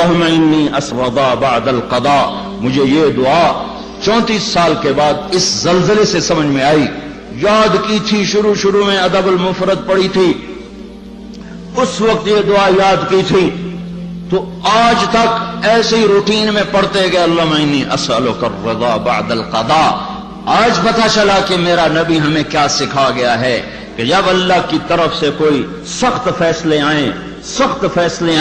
اللہم انی اسرضا بعد القضاء. مجھے یہ دعا 34 سال کے بعد اس زلزلے سے سمجھ میں آئی. یاد کی تھی شروع میں ادب المفرد پڑھی تھی، اس وقت یہ دعا یاد کی تھی، تو آج تک ایسے ہی روٹین میں پڑھتے گئے اللہم انی اسألک الرضا بعد القضاء. آج پتہ چلا کہ میرا نبی ہمیں کیا سکھا گیا ہے کہ جب اللہ کی طرف سے کوئی سخت فیصلے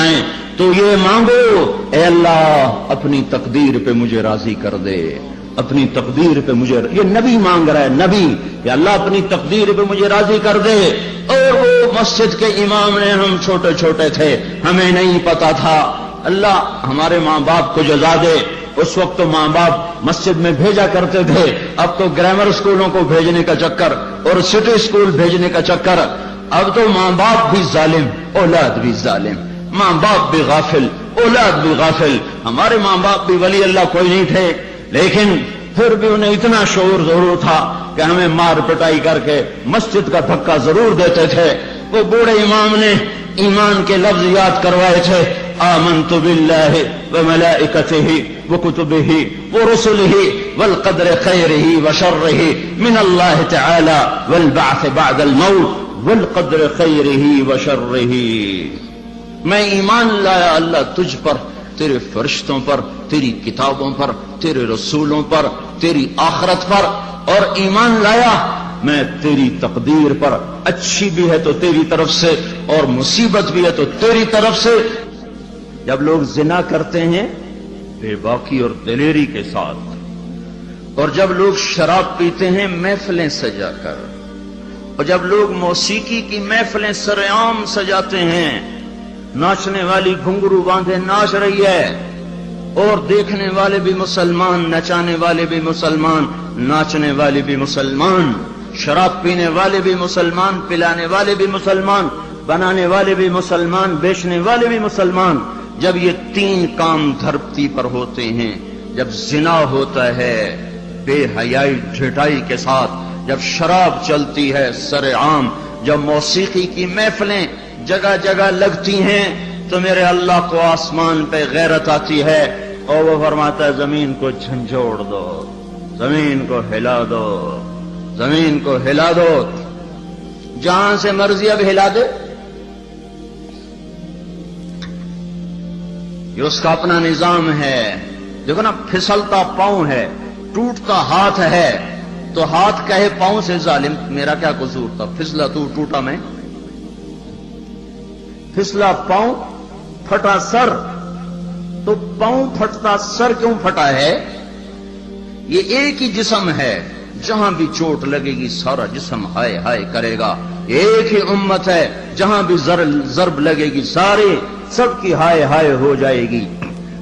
آئیں تو یہ مانگو، اے اللہ اپنی تقدیر پہ مجھے راضی کر دے، اپنی تقدیر پہ مجھے. یہ نبی مانگ رہا ہے، نبی، کہ اللہ اپنی تقدیر پہ مجھے راضی کر دے. اور وہ مسجد کے امام نے، ہم چھوٹے تھے، ہمیں نہیں پتا تھا. اللہ ہمارے ماں باپ کو جزا دے. اس وقت تو ماں باپ مسجد میں بھیجا کرتے تھے، اب تو گرامر اسکولوں کو بھیجنے کا چکر اور سٹی اسکول بھیجنے کا چکر. اب تو ماں باپ بھی ظالم، اولاد بھی ظالم، ماں باپ بھی غافل، اولاد بھی غافل. ہمارے ماں باپ بھی ولی اللہ کوئی نہیں تھے، لیکن پھر بھی انہیں اتنا شعور ضرور تھا کہ ہمیں مار پٹائی کر کے مسجد کا دھکا ضرور دیتے تھے. وہ بوڑھے امام نے ایمان کے لفظ یاد کروائے تھے، آمنت باللہ وملائکتہ وکتبہ ورسلہ والقدر خیرہ وشرہ من اللہ تعالی والبعث بعد الموت والقدر خیرہ وشرہ. میں ایمان لایا اللہ تجھ پر، تیرے فرشتوں پر، تیری کتابوں پر، تیرے رسولوں پر، تیری آخرت پر، اور ایمان لایا میں تیری تقدیر پر، اچھی بھی ہے تو تیری طرف سے اور مصیبت بھی ہے تو تیری طرف سے. جب لوگ زنا کرتے ہیں بے باکی اور دلیری کے ساتھ، اور جب لوگ شراب پیتے ہیں محفلیں سجا کر، اور جب لوگ موسیقی کی محفلیں سر عام سجاتے ہیں، ناچنے والی گھنگرو باندھے ناچ رہی ہے، اور دیکھنے والے بھی مسلمان، نچانے والے بھی مسلمان، ناچنے والے بھی مسلمان، شراب پینے والے بھی مسلمان، پلانے والے بھی مسلمان، بنانے والے بھی مسلمان، بیچنے والے بھی مسلمان. جب یہ 3 کام دھرتی پر ہوتے ہیں، جب زنا ہوتا ہے بے حیائی ڈھٹائی کے ساتھ، جب شراب چلتی ہے سر عام، جب موسیقی کی محفلیں جگہ جگہ لگتی ہیں، تو میرے اللہ کو آسمان پہ غیرت آتی ہے اور وہ فرماتا ہے زمین کو جھنجھوڑ دو، زمین کو ہلا دو، زمین کو ہلا دو. جہاں سے مرضی اب ہلا دے، یہ اس کا اپنا نظام ہے. دیکھو نا، پھسلتا پاؤں ہے، ٹوٹتا ہاتھ ہے، تو ہاتھ کہے پاؤں سے ظالم میرا کیا قصور تھا، پھسلا تو ٹوٹا میں. پھسلا پاؤں، پھٹا سر، تو پاؤں پھٹتا سر کیوں پھٹا ہے؟ یہ ایک ہی جسم ہے، جہاں بھی چوٹ لگے گی سارا جسم ہائے ہائے کرے گا. ایک ہی امت ہے، جہاں بھی ضرب لگے گی سارے سب کی ہائے ہائے ہو جائے گی.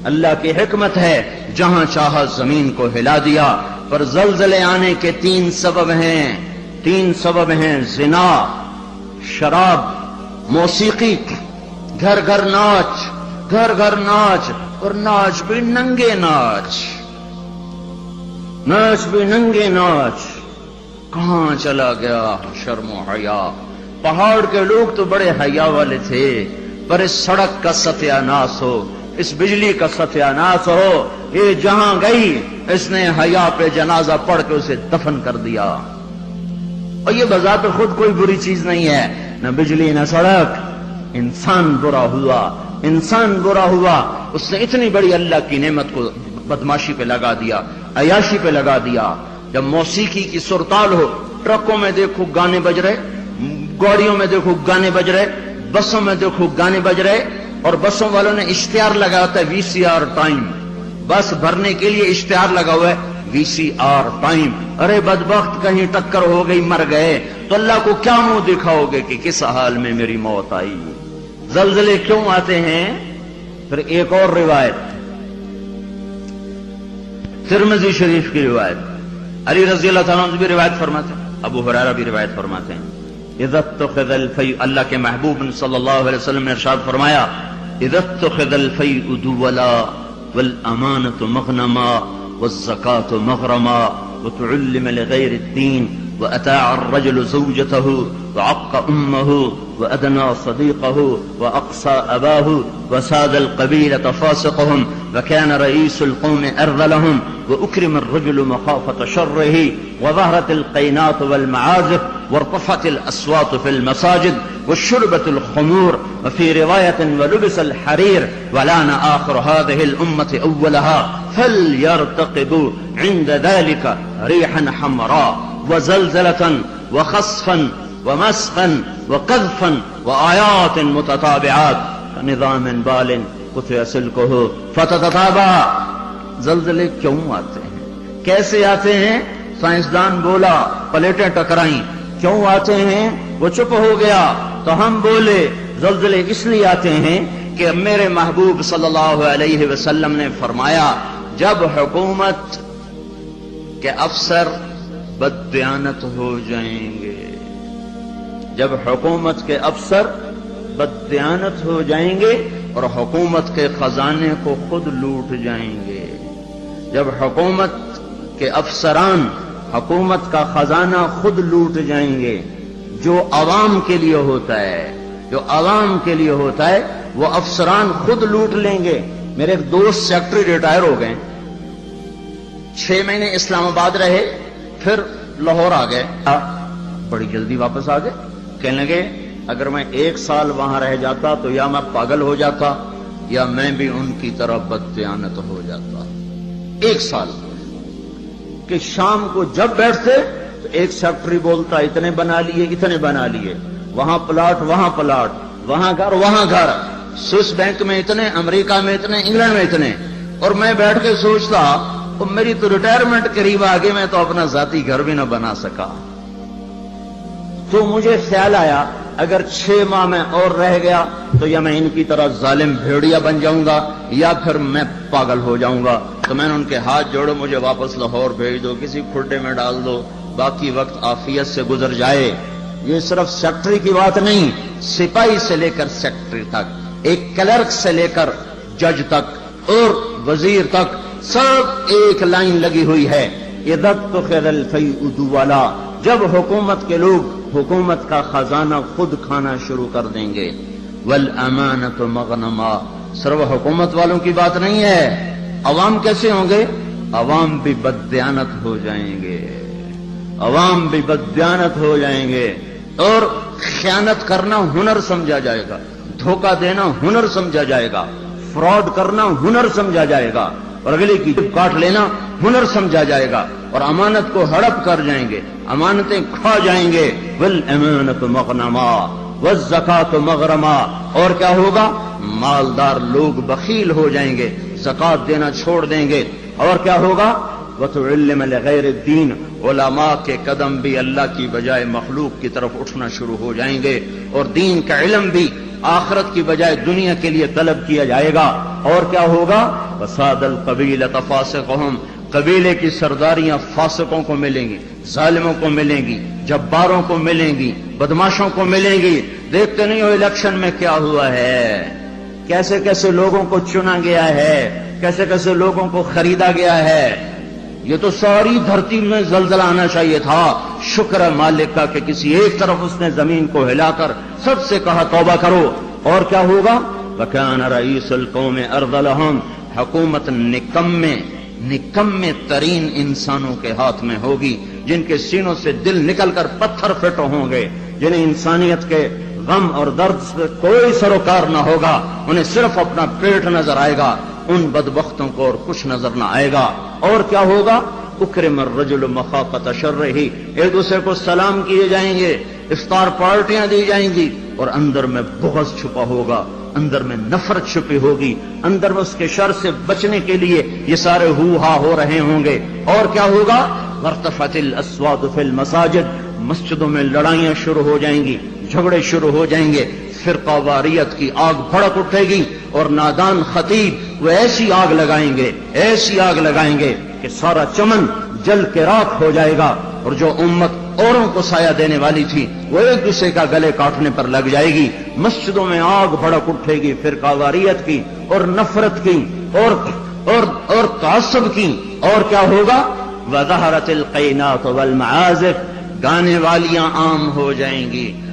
اللہ کی حکمت ہے، جہاں چاہا زمین کو ہلا دیا. پر زلزلے آنے کے 3 سبب ہیں، 3 سبب ہیں: زنا، شراب، موسیقی. گھر گھر ناچ، گھر گھر ناچ، اور ناچ بھی ننگے ناچ، ناچ بھی ننگے ناچ. کہاں چلا گیا شرم و حیا؟ پہاڑ کے لوگ تو بڑے حیا والے تھے، پر اس سڑک کا ستیہ ناس ہو، اس بجلی کا ستیہ ناس ہو، یہ جہاں گئی اس نے حیا پہ جنازہ پڑھ کے اسے دفن کر دیا. اور یہ بذات خود کوئی بری چیز نہیں ہے، نہ بجلی نہ سڑک. انسان برا ہوا، انسان برا ہوا. اس نے اتنی بڑی اللہ کی نعمت کو بدماشی پہ لگا دیا، عیاشی پہ لگا دیا. جب موسیقی کی سرتال ہو، ٹرکوں میں دیکھو گانے بج رہے، گاڑیوں میں دیکھو گانے بج رہے، بسوں میں دیکھو گانے بج رہے، اور بسوں والوں نے اشتہار لگا ہوتا ہے VCR ٹائم. بس بھرنے کے لیے اشتہار لگا ہوا ہے VCR ٹائم. ارے بدبخت، کہیں ٹکر ہو گئی مر گئے تو اللہ کو کیا منہ دکھاؤ گے کہ کس حال میں میری موت آئی؟ زلزلے کیوں آتے ہیں؟ پھر ایک اور روایت، ترمذی شریف کی روایت، علی رضی اللہ تعالیٰ عنہ بھی روایت فرماتے ہیں، ابو ہریرہ بھی روایت فرماتے ہیں. اذا اتخذ الفیء، اللہ کے محبوب صلی اللہ علیہ وسلم نے ارشاد فرمایا، اذا اتخذ الفیء دولا والامانة مغنما والزکاة مغرما وتعلم لغیر الدین واتاع الرجل زوجته وعق امه وأدنى صديقه وأقصى أباه وساد القبيلة فاسقهم وكان رئيس القوم أرذلهم وأكرم الرجل مخافة شره وظهرت القينات والمعازف وارتفعت الأصوات في المساجد وشربت الخمور وفي رواية ولبس الحرير ولان آخر هذه الأمة أولها فليرتقبوا عند ذلك ريحا حمراء وزلزلة وخصفا ومسخا وقذفا وآيات متتابعات نظام بال قطع سلكه فتتتابع. زلزلے کیوں آتے ہیں، کیسے آتے ہیں؟ سائنسدان بولا پلیٹیں ٹکرائیں. کیوں آتے ہیں؟ وہ چپ ہو گیا تو ہم بولے زلزلے اس لیے آتے ہیں کہ میرے محبوب صلی اللہ علیہ وسلم نے فرمایا جب حکومت کے افسر بددیانت ہو جائیں گے، جب حکومت کے افسر بددیانت ہو جائیں گے اور حکومت کے خزانے کو خود لوٹ جائیں گے، جب حکومت کے افسران حکومت کا خزانہ خود لوٹ جائیں گے، جو عوام کے لیے ہوتا ہے، جو عوام کے لیے ہوتا ہے وہ افسران خود لوٹ لیں گے. میرے ایک دوست سیکٹری ریٹائر ہو گئے، 6 مہینے اسلام آباد رہے، پھر لاہور آ گئے، بڑی جلدی واپس آ گئے. کہنے لگے اگر میں 1 سال وہاں رہ جاتا تو یا میں پاگل ہو جاتا یا میں بھی ان کی طرح بددیانت ہو جاتا. 1 سال کہ شام کو جب بیٹھتے تو ایک سیکٹری بولتا اتنے بنا لیے اتنے بنا لیے، وہاں پلاٹ وہاں پلاٹ، وہاں گھر وہاں گھر، سوئس بینک میں اتنے، امریکہ میں اتنے، انگلینڈ میں اتنے. اور میں بیٹھ کے سوچتا میری تو ریٹائرمنٹ قریب آ گئی، میں تو اپنا ذاتی گھر بھی نہ بنا سکا. تو مجھے خیال آیا اگر 6 ماہ میں اور رہ گیا تو یا میں ان کی طرح ظالم بھیڑیا بن جاؤں گا یا پھر میں پاگل ہو جاؤں گا. تو میں نے ان کے ہاتھ جوڑے مجھے واپس لاہور بھیج دو، کسی کھڈے میں ڈال دو، باقی وقت عافیت سے گزر جائے. یہ صرف سیکٹری کی بات نہیں، سپاہی سے لے کر سیکٹری تک، ایک کلرک سے لے کر جج تک اور وزیر تک سب ایک لائن لگی ہوئی ہے. اذَتُّخِذَ الْفَيْءُ دُوَلًا، جب حکومت کے لوگ حکومت کا خزانہ خود کھانا شروع کر دیں گے. وَالْأَمَانَةُ مَغْنَمًا، صرف حکومت والوں کی بات نہیں ہے، عوام کیسے ہوں گے؟ عوام بھی بددیانت ہو جائیں گے، عوام بھی بددیانت ہو جائیں گے اور خیانت کرنا ہنر سمجھا جائے گا، دھوکہ دینا ہنر سمجھا جائے گا، فراڈ کرنا ہنر سمجھا جائے گا اور اگلے کی کاٹ لینا ہنر سمجھا جائے گا اور امانت کو ہڑپ کر جائیں گے، امانتیں کھا جائیں گے. وَالْأَمَانَةُ مَغْنَمًا وَالزَّكَاةُ مَغْرَمًا، اور کیا ہوگا؟ مالدار لوگ بخیل ہو جائیں گے، زکات دینا چھوڑ دیں گے. اور کیا ہوگا؟ وَتُعِلِّمَ لِغَيْرِ الدِّينِ، علماء کے قدم بھی اللہ کی بجائے مخلوق کی طرف اٹھنا شروع ہو جائیں گے اور دین کا علم بھی آخرت کی بجائے دنیا کے لیے طلب کیا جائے گا. اور کیا ہوگا؟ وَسَادَ الْقَبِيلَةَ فَاسِقُهُمْ، قبیلے کی سرداریاں فاسقوں کو ملیں گی، ظالموں کو ملیں گی، جباروں کو ملیں گی، بدماشوں کو ملیں گی. دیکھتے نہیں ہو الیکشن میں کیا ہوا ہے، کیسے کیسے لوگوں کو چنا گیا ہے، کیسے کیسے لوگوں کو خریدا گیا ہے. یہ تو ساری دھرتی میں زلزلہ آنا چاہیے تھا. شکر ہے مالک کا کہ کسی ایک طرف اس نے زمین کو ہلا کر سب سے کہا توبہ کرو. اور کیا ہوگا؟ وَكَانَ رَئِيسُ الْقَوْمِ أَرْذَلَهُمْ، حکومت نکمے ترین انسانوں کے ہاتھ میں ہوگی، جن کے سینوں سے دل نکل کر پتھر پھٹ ہوں گے، جنہیں انسانیت کے غم اور درد سے کوئی سروکار نہ ہوگا، انہیں صرف اپنا پیٹ نظر آئے گا، ان بدبختوں کو اور کچھ نظر نہ آئے گا. اور کیا ہوگا؟ اکرم الرجل مخافۃ شرہ، ایک دوسرے کو سلام کیے جائیں گے، افطار پارٹیاں دی جائیں گی اور اندر میں بغض چھپا ہوگا، اندر میں نفرت چھپی ہوگی، اندر میں اس کے شر سے بچنے کے لیے یہ سارے ہو ہا ہو رہے ہوں گے. اور کیا ہوگا؟ وارتفعت الاصوات فی المساجد، مسجدوں میں لڑائیاں شروع ہو جائیں گی، جھگڑے شروع ہو جائیں گے، فرقہ واریت کی آگ بھڑک اٹھے گی اور نادان خطیب وہ ایسی آگ لگائیں گے، ایسی آگ لگائیں گے کہ سارا چمن جل کے راکھ ہو جائے گا اور جو امت اوروں کو سایہ دینے والی تھی وہ ایک دوسرے کا گلے کاٹنے پر لگ جائے گی. مسجدوں میں آگ بھڑک اٹھے گی فرقہ واریت کی اور نفرت کی اور تعصب کی. اور کیا ہوگا؟ وَظَهَرَتِ الْقَيْنَاتُ وَالْمَعَازِفُ، گانے والیاں عام ہو جائیں گی،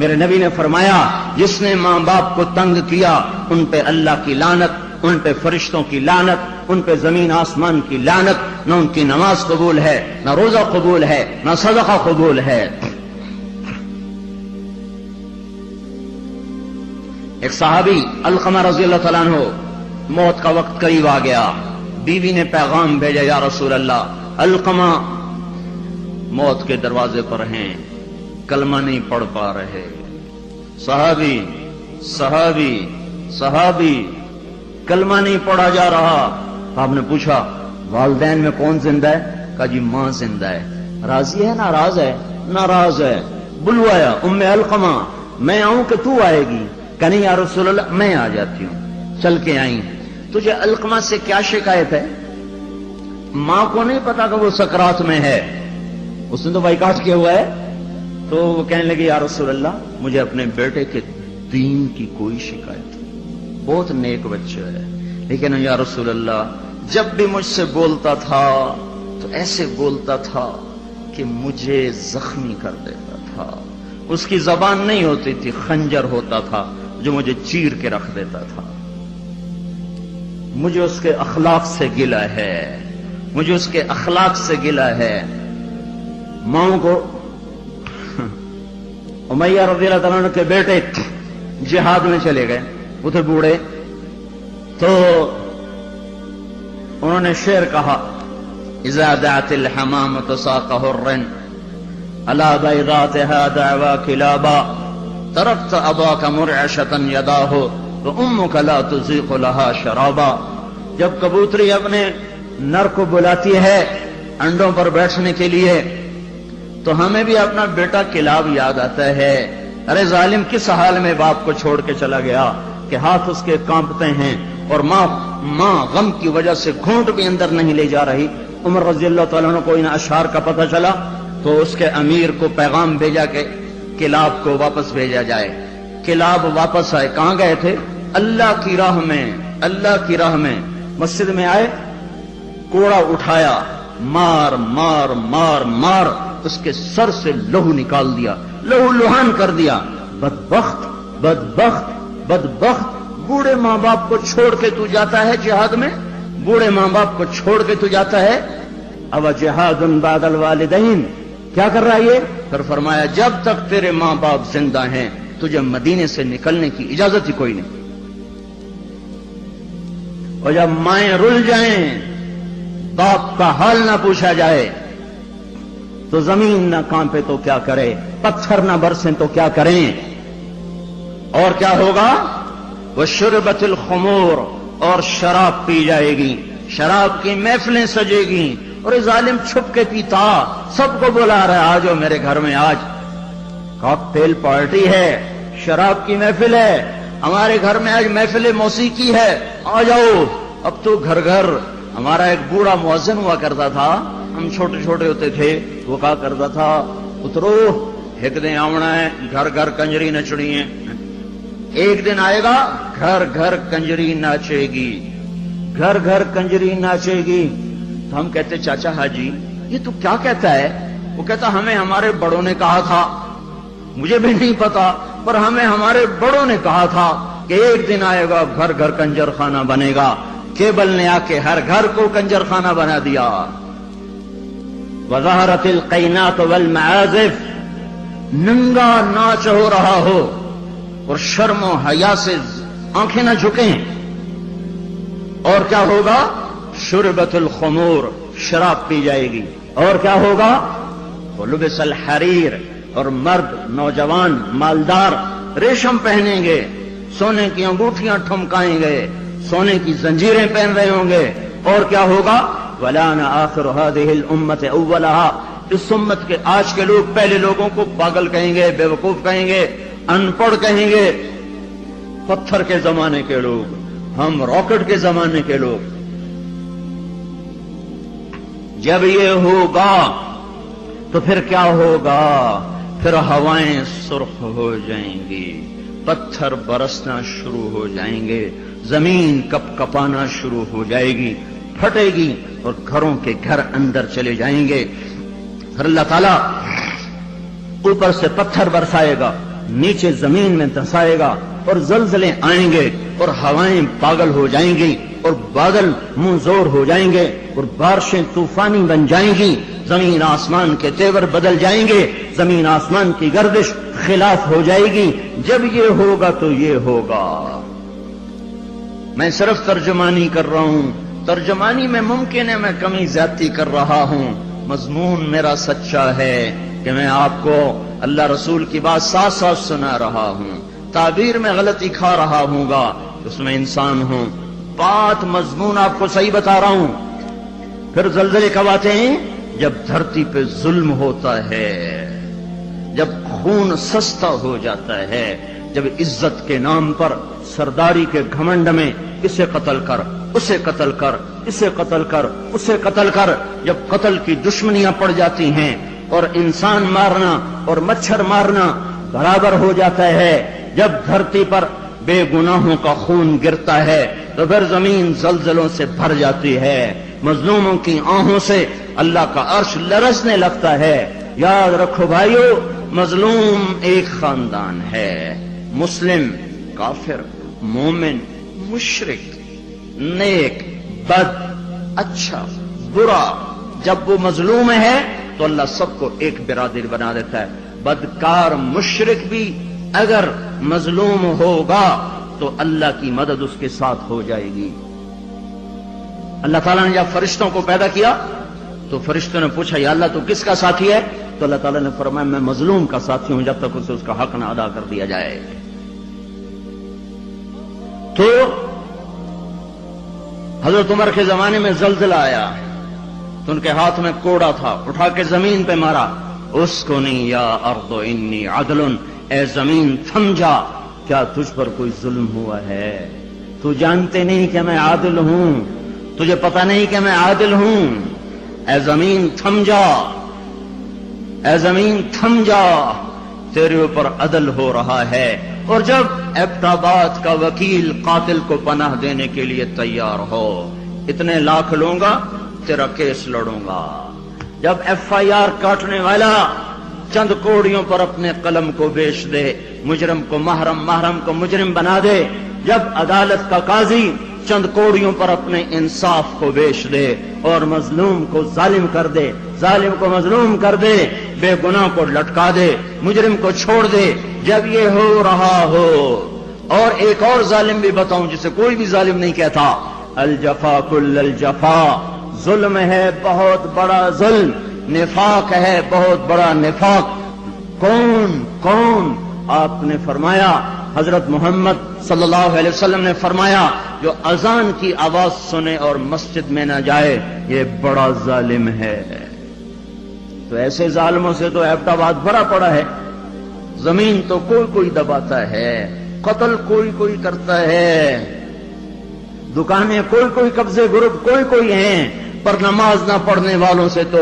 میرے نبی نے فرمایا جس نے ماں باپ کو تنگ کیا ان پہ اللہ کی لعنت، ان پہ فرشتوں کی لعنت، ان پہ زمین آسمان کی لعنت، نہ ان کی نماز قبول ہے، نہ روزہ قبول ہے، نہ صدقہ قبول ہے۔ ایک صحابی علقمہ رضی اللہ تعالیٰ عنہ، موت کا وقت قریب آ گیا، بیوی نے پیغام بھیجا یا رسول اللہ علقمہ موت کے دروازے پر ہیں، کلمہ نہیں پڑھ پا رہے۔ صحابی کلمہ نہیں پڑھا جا رہا۔ آپ نے پوچھا والدین میں کون زندہ ہے؟ کہا جی ماں زندہ ہے۔ راضی ہے ناراض ہے؟ ناراض ہے۔ بلوایا ام علقمہ، میں آؤں کہ تو آئے گی؟ کہ نہیں یا رسول اللہ میں آ جاتی ہوں۔ چل کے آئیں۔ تجھے علقمہ سے کیا شکایت ہے؟ ماں کو نہیں پتا کہ وہ سکرات میں ہے، اس نے تو بائیکاٹ کیا ہوا ہے۔ تو وہ کہنے لگے یا رسول اللہ مجھے اپنے بیٹے کے دین کی کوئی شکایت نہیں، بہت نیک بچہ ہے، لیکن یا رسول اللہ جب بھی مجھ سے بولتا تھا تو ایسے بولتا تھا کہ مجھے زخمی کر دیتا تھا، اس کی زبان نہیں ہوتی تھی، خنجر ہوتا تھا جو مجھے چیر کے رکھ دیتا تھا۔ مجھے اس کے اخلاق سے گلہ ہے، مجھے اس کے اخلاق سے گلہ ہے۔ ماں کو امیہ رضی اللہ تعالیٰ عنہ کے بیٹے جہاد میں چلے گئے، وہ تھے بوڑھے، تو انہوں نے شعر کہا اذا دعت الحمامة ساق حر على بيضاتها دعوى كلابا تركت اباك مرعشة يداه وامك لا تزيق لها شرابا۔ جب کبوتری اپنے نر کو بلاتی ہے انڈوں پر بیٹھنے کے لیے تو ہمیں بھی اپنا بیٹا کلاب یاد آتا ہے۔ ارے ظالم کس حال میں باپ کو چھوڑ کے چلا گیا کہ ہاتھ اس کے کانپتے ہیں اور ماں غم کی وجہ سے گھونٹ بھی اندر نہیں لے جا رہی۔ عمر رضی اللہ تعالیٰ عنہ کو ان اشعار کا پتہ چلا تو اس کے امیر کو پیغام بھیجا کہ کلاب کو واپس بھیجا جائے۔ کلاب واپس آئے، کہاں گئے تھے؟ اللہ کی راہ میں، اللہ کی راہ میں۔ مسجد میں آئے، کوڑا اٹھایا، مار مار مار مار اس کے سر سے لہو نکال دیا، لہو لہان کر دیا۔ بدبخت بدبخت بدبخت، بوڑھے ماں باپ کو چھوڑ کے تو جاتا ہے جہاد میں، بوڑھے ماں باپ کو چھوڑ کے تو جاتا ہے۔ اب جہاد بعد الوالدین، کیا کر رہا ہے یہ؟ پھر فرمایا جب تک تیرے ماں باپ زندہ ہیں تجھے مدینے سے نکلنے کی اجازت ہی کوئی نہیں، اور جب مائیں رل جائیں، باپ کا حال نہ پوچھا جائے تو زمین نہ کانپے تو کیا کرے، پتھر نہ برسیں تو کیا کریں۔ اور کیا ہوگا؟ وشربت الخمور، اور شراب پی جائے گی، شراب کی محفلیں سجے گی، اور یہ ظالم چھپ کے پیتا، سب کو بلا رہا ہے آجو میرے گھر میں، آج کاکٹیل پارٹی ہے، شراب کی محفل ہے، ہمارے گھر میں آج محفل موسیقی ہے، آ جاؤ۔ اب تو گھر گھر، ہمارا ایک بوڑھا مؤذن ہوا کرتا تھا، ہم چھوٹے چھوٹے ہوتے تھے، وہ کہا کرتا تھا اترو ایک دن آونا ہے، گھر گھر کنجری نچڑی ہے، ایک دن آئے گا گھر گھر کنجری ناچے گی، گھر گھر کنجری ناچے گی۔ تو ہم کہتے چاچا حاجی یہ تو کیا کہتا ہے؟ وہ کہتا ہمیں ہمارے بڑوں نے کہا تھا، مجھے بھی نہیں پتا پر ہمیں ہمارے بڑوں نے کہا تھا کہ ایک دن آئے گا گھر گھر کنجر خانہ بنے گا۔ کیبل نے آ کے ہر گھر کو کنجر خانہ بنا دیا۔ وظہرت القینات والمعازف، ننگا ناچ ہو رہا ہو اور شرم و حیا سے آنکھیں نہ جھکیں۔ اور کیا ہوگا؟ شربت الخمور، شراب پی جائے گی۔ اور کیا ہوگا؟ ولبس الحریر، اور مرد نوجوان مالدار ریشم پہنیں گے، سونے کی انگوٹھیاں ٹھمکائیں گے، سونے کی زنجیریں پہن رہے ہوں گے۔ اور کیا ہوگا؟ وَلَانَ آخِرُ هَذِهِ الْأُمَّةِ أَوَّلَهَا، اس امت کے آج کے لوگ پہلے لوگوں کو پاگل کہیں گے، بے وقوف کہیں گے، ان پڑھ کہیں گے۔ پتھر کے زمانے کے لوگ، ہم راکٹ کے زمانے کے لوگ۔ جب یہ ہوگا تو پھر کیا ہوگا؟ پھر ہوائیں سرخ ہو جائیں گی، پتھر برسنا شروع ہو جائیں گے، زمین کپ کپانا شروع ہو جائے گی، پھٹے گی اور گھروں کے گھر اندر چلے جائیں گے۔ پھر اللہ تعالیٰ اوپر سے پتھر برسائے گا، نیچے زمین میں دھسائے گا اور زلزلے آئیں گے اور ہوائیں پاگل ہو جائیں گی اور بادل منظور ہو جائیں گے اور بارشیں طوفانی بن جائیں گی، زمین آسمان کے تیور بدل جائیں گے، زمین آسمان کی گردش خلاف ہو جائے گی۔ جب یہ ہوگا تو یہ ہوگا۔ میں صرف ترجمانی کر رہا ہوں، ترجمانی میں ممکن ہے میں کمی زیادتی کر رہا ہوں، مضمون میرا سچا ہے کہ میں آپ کو اللہ رسول کی بات ساتھ ساتھ سنا رہا ہوں، تعبیر میں غلطی کھا رہا ہوں گا، اس میں انسان ہوں، بات مضمون آپ کو صحیح بتا رہا ہوں۔ پھر زلزلے کب آتے ہیں؟ جب دھرتی پہ ظلم ہوتا ہے، جب خون سستا ہو جاتا ہے، جب عزت کے نام پر سرداری کے گھمنڈ میں اسے قتل کر، اسے قتل کر، اسے قتل کر، اسے قتل کر، جب قتل کی دشمنیاں پڑ جاتی ہیں اور انسان مارنا اور مچھر مارنا برابر ہو جاتا ہے، جب دھرتی پر بے گناہوں کا خون گرتا ہے تو پھر زمین زلزلوں سے بھر جاتی ہے، مظلوموں کی آہوں سے اللہ کا عرش لرزنے لگتا ہے۔ یاد رکھو بھائیو، مظلوم ایک خاندان ہے، مسلم، کافر، مومن، مشرک، نیک، بد، اچھا، برا، جب وہ مظلوم ہے تو اللہ سب کو ایک برادر بنا دیتا ہے۔ بدکار مشرک بھی اگر مظلوم ہوگا تو اللہ کی مدد اس کے ساتھ ہو جائے گی۔ اللہ تعالیٰ نے جب فرشتوں کو پیدا کیا تو فرشتوں نے پوچھا یا اللہ تو کس کا ساتھی ہے؟ تو اللہ تعالیٰ نے فرمایا میں مظلوم کا ساتھی ہوں جب تک اسے اس کا حق نہ ادا کر دیا جائے۔ تو حضرت عمر کے زمانے میں زلزلہ آیا تو ان کے ہاتھ میں کوڑا تھا، اٹھا کے زمین پہ مارا، اسکنی یا ارض انی عدل، اے زمین تھم جا، کیا تجھ پر کوئی ظلم ہوا ہے؟ تو جانتے نہیں کہ میں عادل ہوں، تجھے پتہ نہیں کہ میں عادل ہوں، اے زمین تھم جا، اے زمین تھم جا، تیرے اوپر عدل ہو رہا ہے۔ اور جب ایبٹ آباد کا وکیل قاتل کو پناہ دینے کے لیے تیار ہو، اتنے لاکھ لوں گا، تیرا کیس لڑوں گا، جب ایف آئی آر کاٹنے والا چند کوڑیوں پر اپنے قلم کو بیچ دے، مجرم کو محرم، محرم کو مجرم بنا دے، جب عدالت کا قاضی چند کوڑیوں پر اپنے انصاف کو بیچ دے اور مظلوم کو ظالم کر دے، ظالم کو مظلوم کر دے، بے گناہ کو لٹکا دے، مجرم کو چھوڑ دے، جب یہ ہو رہا ہو، اور ایک اور ظالم بھی بتاؤں جسے کوئی بھی ظالم نہیں کہتا، الجفا کل الجفا، ظلم ہے بہت بڑا ظلم، نفاق ہے بہت بڑا نفاق۔ کون کون؟ آپ نے فرمایا، حضرت محمد صلی اللہ علیہ وسلم نے فرمایا، جو اذان کی آواز سنے اور مسجد میں نہ جائے یہ بڑا ظالم ہے۔ تو ایسے ظالموں سے تو ایبٹ آباد بھرا پڑا ہے، زمین تو کوئی کوئی دباتا ہے، قتل کوئی کوئی کرتا ہے، دکانیں کوئی کوئی، قبضے گروپ کوئی کوئی ہیں، پر نماز نہ پڑھنے والوں سے تو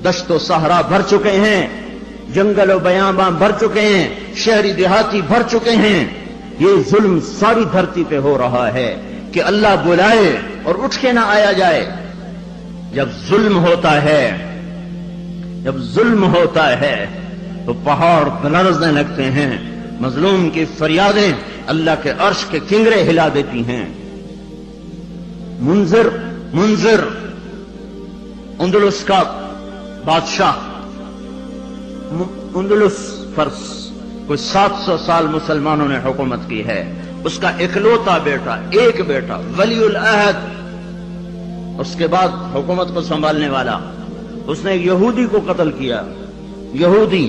دشت و صحرا بھر چکے ہیں، جنگل و بیاباں بھر چکے ہیں، شہری دیہاتی بھر چکے ہیں۔ یہ ظلم ساری دھرتی پہ ہو رہا ہے کہ اللہ بلائے اور اٹھ کے نہ آیا جائے۔ جب ظلم ہوتا ہے، جب ظلم ہوتا ہے تو پہاڑ لرزنے لگتے ہیں، مظلوم کی فریادیں اللہ کے عرش کے کنگرے ہلا دیتی ہیں۔ منذر اندلس کا بادشاہ، اندلس پر کوئی 700 سال مسلمانوں نے حکومت کی ہے، اس کا اکلوتا بیٹا، ایک بیٹا ولی العہد، اس کے بعد حکومت کو سنبھالنے والا، اس نے ایک یہودی کو قتل کیا، یہودی،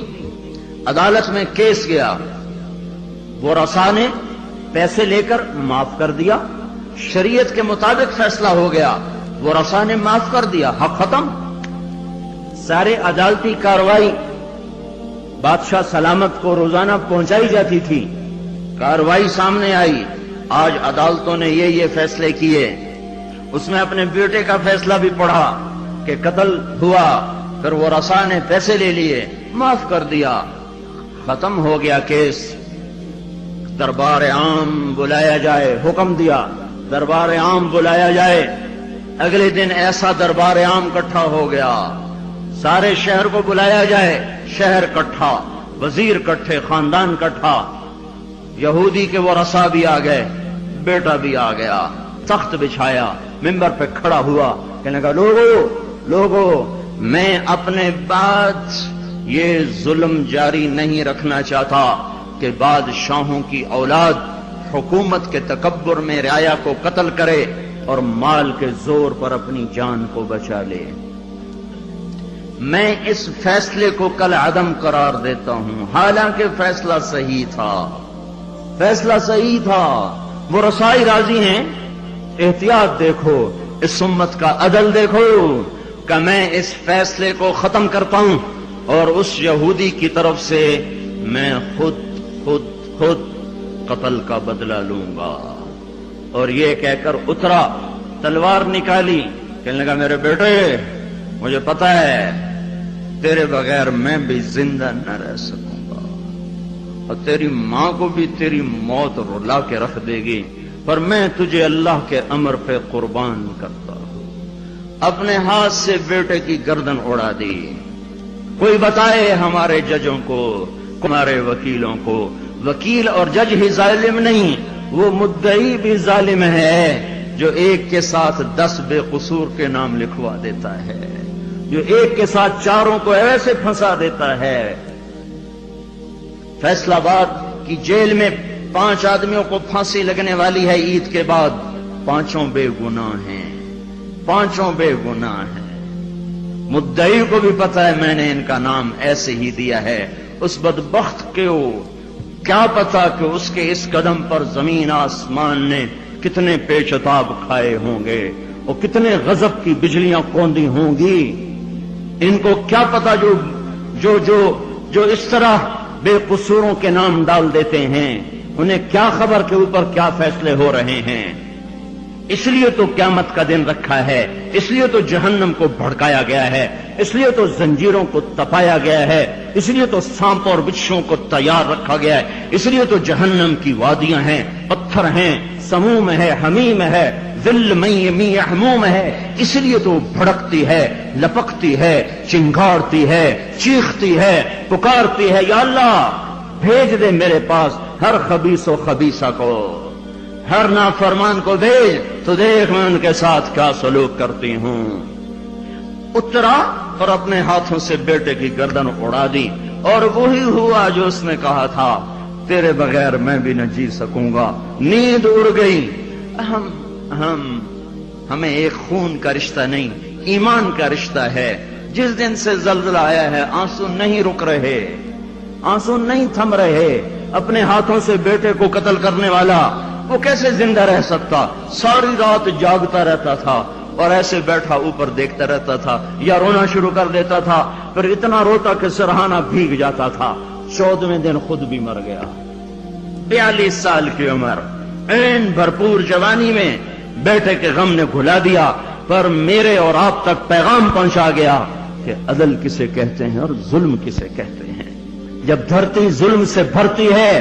عدالت میں کیس گیا، وہ رسا نے پیسے لے کر معاف کر دیا، شریعت کے مطابق فیصلہ ہو گیا، وہ رسا نے معاف کر دیا، حق ختم۔ سارے عدالتی کاروائی بادشاہ سلامت کو روزانہ پہنچائی جاتی تھی، کاروائی سامنے آئی، آج عدالتوں نے یہ فیصلے کیے، اس میں اپنے بیٹے کا فیصلہ بھی پڑھا کہ قتل ہوا، پھر وہ رسا نے پیسے لے لیے، معاف کر دیا، ختم ہو گیا کیس۔ دربار عام بلایا جائے، حکم دیا دربار عام بلایا جائے، اگلے دن ایسا دربار عام اکٹھا ہو گیا، سارے شہر کو بلایا جائے، شہر اکٹھا، وزیر کٹھے، خاندان کٹھا، یہودی کے وہ رسا بھی آ گئے، بیٹا بھی آ گیا، تخت بچھایا، ممبر پہ کھڑا ہوا، کہنے لگا لوگو میں اپنے بعد یہ ظلم جاری نہیں رکھنا چاہتا کہ بادشاہوں کی اولاد حکومت کے تکبر میں رعایا کو قتل کرے اور مال کے زور پر اپنی جان کو بچا لے۔ میں اس فیصلے کو کل عدم قرار دیتا ہوں، حالانکہ فیصلہ صحیح تھا، فیصلہ صحیح تھا۔ وہ رسائی راضی ہیں، احتیاط دیکھو، اس امت کا عدل دیکھو کہ میں اس فیصلے کو ختم کرتا ہوں اور اس یہودی کی طرف سے میں خود قتل کا بدلہ لوں گا۔ اور یہ کہہ کر اترا، تلوار نکالی، کہنے لگا میرے بیٹے مجھے پتا ہے تیرے بغیر میں بھی زندہ نہ رہ سکوں گا اور تیری ماں کو بھی تیری موت رلا کے رکھ دے گی، پر میں تجھے اللہ کے امر پہ قربان کرتا ہوں۔ اپنے ہاتھ سے بیٹے کی گردن اڑا دی۔ کوئی بتائے ہمارے ججوں کو، ہمارے وکیلوں کو، وکیل اور جج ہی ظالم نہیں، وہ مدعی بھی ظالم ہے جو ایک کے ساتھ 10 بے قصور کے نام لکھوا دیتا ہے، جو ایک کے ساتھ 4 کو ایسے پھنسا دیتا ہے۔ فیصل آباد کی جیل میں 5 آدمیوں کو پھانسی لگنے والی ہے عید کے بعد، 5 بے گناہ ہیں، 5 بے گناہ ہیں۔ مدعی کو بھی پتا ہے میں نے ان کا نام ایسے ہی دیا ہے، اس بدبخت کو کیا پتا کہ اس کے اس قدم پر زمین آسمان نے کتنے پیچتاب کھائے ہوں گے اور کتنے غضب کی بجلیاں کوندی ہوں گی۔ ان کو کیا پتا جو اس طرح بے قصوروں کے نام ڈال دیتے ہیں، انہیں کیا خبر کے اوپر کیا فیصلے ہو رہے ہیں۔ اس لیے تو قیامت کا دن رکھا ہے، اس لیے تو جہنم کو بھڑکایا گیا ہے، اس لیے تو زنجیروں کو تپایا گیا ہے، اس لیے تو سانپ اور بچھوؤں کو تیار رکھا گیا ہے، اس لیے تو جہنم کی وادیاں ہیں، پتھر ہیں، سموم ہے، حمیم ہے، ذل می حموم ہے، اس لیے تو بھڑکتی ہے، لپکتی ہے، چنگاڑتی ہے، چیختی ہے، پکارتی ہے، یا اللہ بھیج دے میرے پاس ہر خبیث و خبیثہ کو، ہر نافرمان کو بھیج، تو دیکھ میں ان کے ساتھ کیا سلوک کرتی ہوں۔ اترا اور اپنے ہاتھوں سے بیٹے کی گردن اڑا دی، اور وہی ہوا جو اس نے کہا تھا، تیرے بغیر میں بھی نہ جی سکوں گا۔ نیند اڑ گئی۔ ہمیں ایک خون کا رشتہ نہیں، ایمان کا رشتہ ہے۔ جس دن سے زلزلہ آیا ہے آنسو نہیں رک رہے، آنسو نہیں تھم رہے۔ اپنے ہاتھوں سے بیٹے کو قتل کرنے والا وہ کیسے زندہ رہ سکتا؟ ساری رات جاگتا رہتا تھا اور ایسے بیٹھا اوپر دیکھتا رہتا تھا، یا رونا شروع کر دیتا تھا، پھر اتنا روتا کہ سرہانہ بھیگ جاتا تھا۔ 14ویں دن خود بھی مر گیا۔ 42 سال کی عمر، این بھرپور جوانی میں بیٹے کے غم نے گھلا دیا، پر میرے اور آپ تک پیغام پہنچا گیا کہ عدل کسے کہتے ہیں اور ظلم کسے کہتے ہیں۔ جب دھرتی ظلم سے بھرتی ہے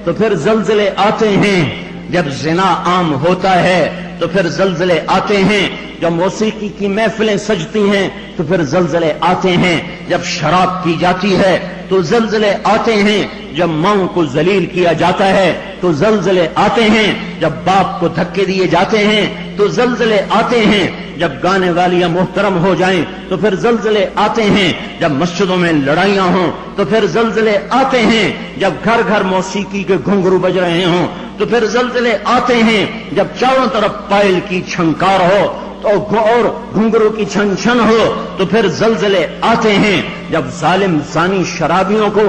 تو پھر زلزلے آتے ہیں، جب زنا عام ہوتا ہے تو پھر زلزلے آتے ہیں، جب موسیقی کی محفلیں سجتی ہیں تو پھر زلزلے آتے ہیں، جب شراب پی جاتی ہے تو زلزلے آتے ہیں، جب ماں کو ذلیل کیا جاتا ہے تو زلزلے آتے ہیں، جب باپ کو دھکے دیے جاتے ہیں تو زلزلے آتے ہیں، جب گانے والیاں محترم ہو جائیں تو پھر زلزلے آتے ہیں، جب مسجدوں میں لڑائیاں ہوں تو پھر زلزلے آتے ہیں، جب گھر گھر موسیقی کے گھنگرو بج رہے ہوں تو پھر زلزلے آتے ہیں، جب چاروں طرف پائل کی چھنکار ہو اور گھنگرو کی چھن چھن ہو تو پھر زلزلے آتے ہیں، جب ظالم زانی شرابیوں کو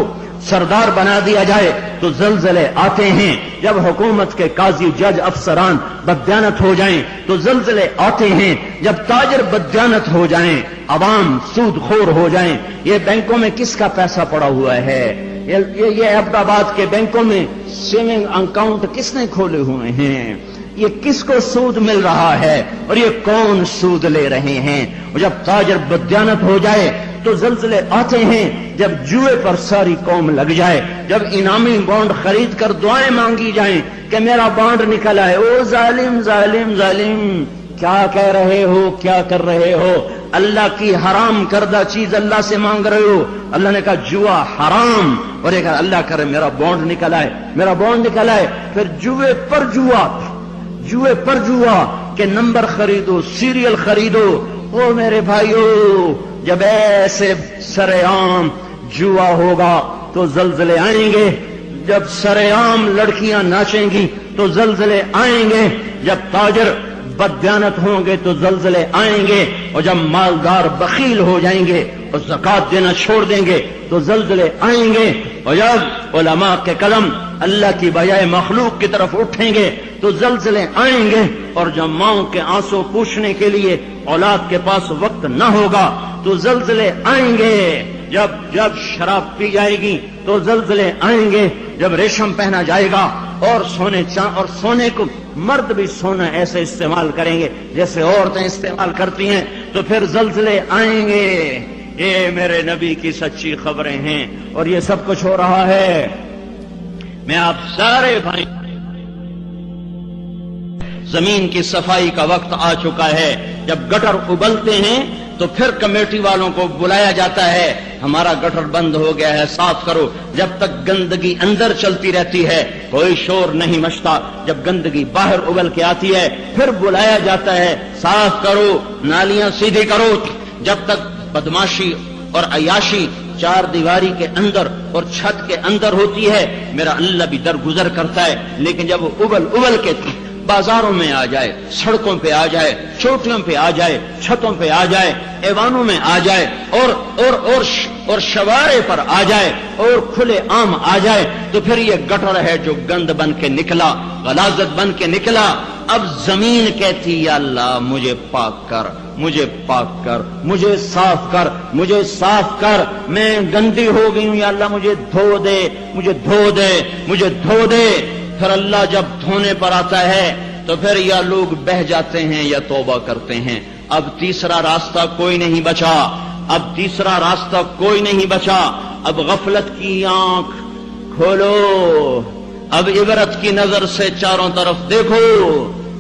سردار بنا دیا جائے تو زلزلے آتے ہیں، جب حکومت کے قاضی جج افسران بددیانت ہو جائیں تو زلزلے آتے ہیں، جب تاجر بددیانت ہو جائیں، عوام سود خور ہو جائیں۔ یہ بینکوں میں کس کا پیسہ پڑا ہوا ہے؟ یہ احمد آباد کے بینکوں میں سیونگ اکاؤنٹ کس نے کھولے ہوئے ہیں؟ یہ کس کو سود مل رہا ہے اور یہ کون سود لے رہے ہیں؟ اور جب تاجر بددیانت ہو جائے تو زلزلے آتے ہیں، جب جوئے پر ساری قوم لگ جائے، جب انعامی بانڈ خرید کر دعائیں مانگی جائیں کہ میرا بانڈ نکلا ہے، او ظالم ظالم ظالم کیا کہہ رہے ہو، کیا کر رہے ہو؟ اللہ کی حرام کردہ چیز اللہ سے مانگ رہے ہو۔ اللہ نے کہا جوا حرام، اور ایک اللہ کرے میرا بانڈ نکل آئے، میرا بانڈ نکل آئے، پھر جوئے پر جوا کہ نمبر خریدو، سیریل خریدو۔ او میرے بھائیو، جب ایسے سرے عام جوا ہوگا تو زلزلے آئیں گے، جب سرے عام لڑکیاں ناچیں گی تو زلزلے آئیں گے، جب تاجر بددیانت ہوں گے تو زلزلے آئیں گے، اور جب مالدار بخیل ہو جائیں گے اور زکات دینا چھوڑ دیں گے تو زلزلے آئیں گے، اور جب علماء کے قلم اللہ کی بجائے مخلوق کی طرف اٹھیں گے تو زلزلے آئیں گے، اور جب ماؤں کے آنسو پوچھنے کے لیے اولاد کے پاس وقت نہ ہوگا تو زلزلے آئیں گے، جب شراب پی جائے گی تو زلزلے آئیں گے، جب ریشم پہنا جائے گا اور سونے کو مرد بھی سونا ایسے استعمال کریں گے جیسے عورتیں استعمال کرتی ہیں تو پھر زلزلے آئیں گے۔ یہ میرے نبی کی سچی خبریں ہیں اور یہ سب کچھ ہو رہا ہے۔ میں آپ سارے بھائی، زمین کی صفائی کا وقت آ چکا ہے، جب گٹر ابلتے ہیں تو پھر کمیٹی والوں کو بلایا جاتا ہے، ہمارا گٹر بند ہو گیا ہے، صاف کرو۔ جب تک گندگی اندر چلتی رہتی ہے کوئی شور نہیں مچتا، جب گندگی باہر ابل کے آتی ہے پھر بلایا جاتا ہے، صاف کرو، نالیاں سیدھی کرو۔ جب تک بدماشی اور عیاشی چار دیواری کے اندر اور چھت کے اندر ہوتی ہے میرا اللہ بھی درگزر کرتا ہے، لیکن جب وہ ابل کے بازاروں میں آ جائے، سڑکوں پہ آ جائے، چوٹیوں پہ آ جائے، چھتوں پہ آ جائے، ایوانوں میں آ جائے، اور شوارے پر آ جائے اور کھلے عام آ جائے تو پھر یہ گٹر ہے جو گند بن کے نکلا، غلاظت بن کے نکلا۔ اب زمین کہتی یا اللہ مجھے پاک کر، مجھے پاک کر، مجھے صاف کر، مجھے صاف کر، میں گندی ہو گئی ہوں، یا اللہ مجھے دھو دے، مجھے دھو دے، مجھے دھو دے۔ پھر اللہ جب دھونے پر آتا ہے تو پھر یا لوگ بہہ جاتے ہیں یا توبہ کرتے ہیں۔ اب تیسرا راستہ کوئی نہیں بچا، اب تیسرا راستہ کوئی نہیں بچا۔ اب غفلت کی آنکھ کھولو، اب عبرت کی نظر سے چاروں طرف دیکھو،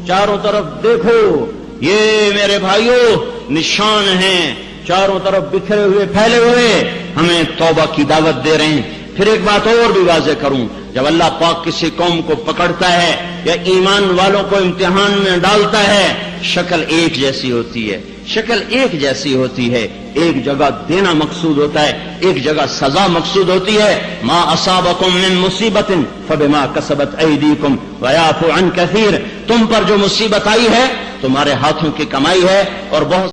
چاروں طرف دیکھو، یہ میرے بھائیوں نشان ہیں، چاروں طرف بکھرے ہوئے پھیلے ہوئے، ہمیں توبہ کی دعوت دے رہے ہیں۔ پھر ایک بات اور بھی واضح کروں، جب اللہ پاک کسی قوم کو پکڑتا ہے یا ایمان والوں کو امتحان میں ڈالتا ہے شکل ایک جیسی ہوتی ہے، شکل ایک جیسی ہوتی ہے، ایک جگہ دینا مقصود ہوتا ہے، ایک جگہ سزا مقصود ہوتی ہے۔ ما اصابکم من مصیبت فبما کسبت ایدیکم ویعفو عن کثیر، تم پر جو مصیبت آئی ہے تمہارے ہاتھوں کی کمائی ہے اور بہت